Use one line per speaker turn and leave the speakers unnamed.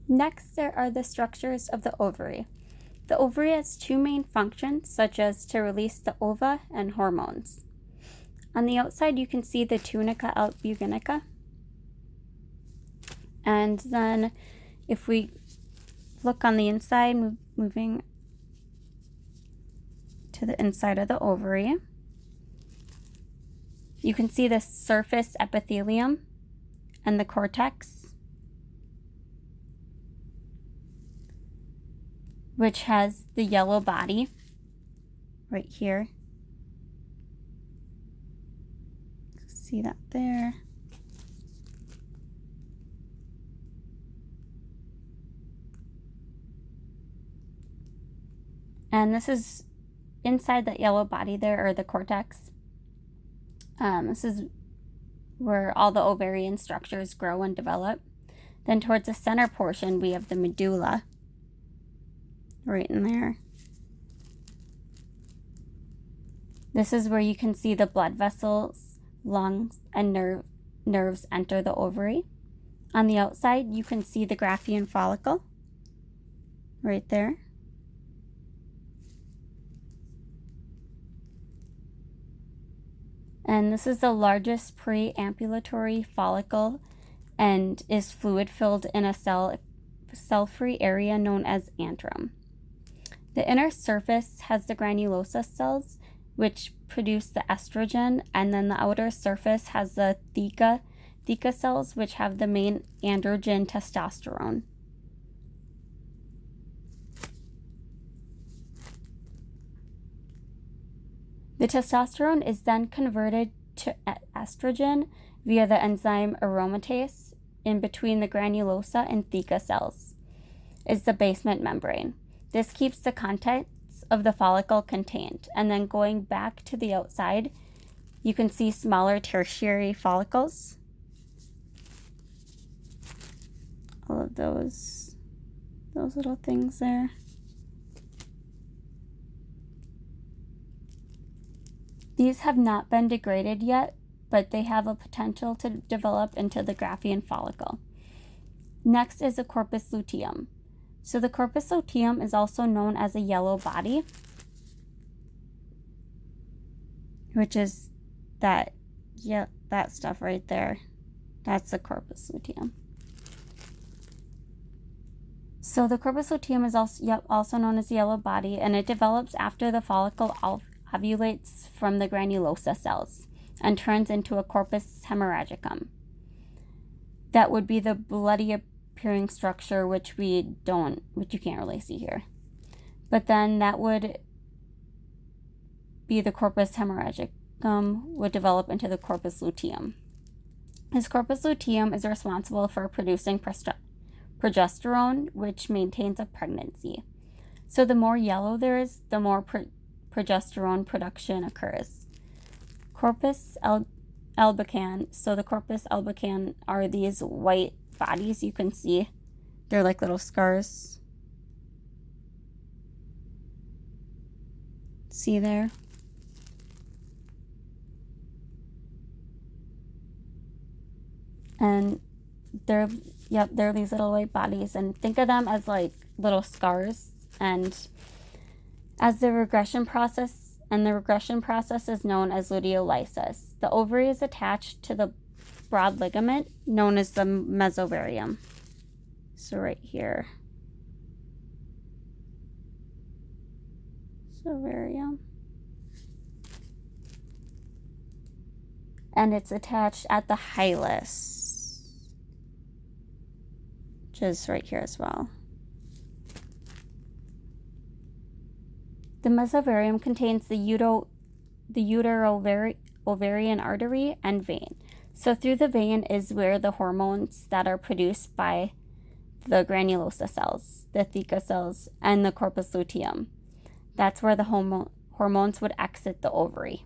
Next, there are the structures of the ovary. The ovary has two main functions, such as to release the ova and hormones. On the outside, you can see the tunica albuginica. And then if we look on the inside, moving to the inside of the ovary, you can see the surface epithelium and the cortex, which has the yellow body right here. See that there. And this is inside that yellow body there, or the cortex. This is where all the ovarian structures grow and develop. Then towards the center portion, we have the medulla, right in there. This is where you can see the blood vessels, lungs, and nerves enter the ovary. On the outside, you can see the Graafian follicle, right there. And this is the largest preambulatory follicle and is fluid-filled in a cell-free area known as antrum. The inner surface has the granulosa cells, which produce the estrogen, and then the outer surface has the theca cells, which have the main androgen testosterone. The testosterone is then converted to estrogen via the enzyme aromatase in between the granulosa and theca cells. Is the basement membrane. This keeps the contents of the follicle contained. And then going back to the outside, you can see smaller tertiary follicles. All of those little things there. These have not been degraded yet, but they have a potential to develop into the Graafian follicle. Next is the corpus luteum. So the corpus luteum is also known as a yellow body, which is that stuff right there. That's the corpus luteum. So the corpus luteum is also known as the yellow body, and it develops after the follicle ovulates from the granulosa cells and turns into a corpus hemorrhagicum. That would be the bloody appearing structure, which you can't really see here. But then that would be the corpus hemorrhagicum would develop into the corpus luteum. This corpus luteum is responsible for producing progesterone, which maintains a pregnancy. So the more yellow there is, the more progesterone production occurs. Corpus albicans. So the corpus albicans are these white bodies you can see. They're like little scars. See there? And they're these little white bodies, and think of them as like little scars. And as the regression process is known as luteolysis. The ovary is attached to the broad ligament known as the mesovarium. So right here. Mesovarium. And it's attached at the hilus, which is right here as well. The mesovarium contains the uterovarian artery and vein. So through the vein is where the hormones that are produced by the granulosa cells, the theca cells, and the corpus luteum. That's where the hormones would exit the ovary.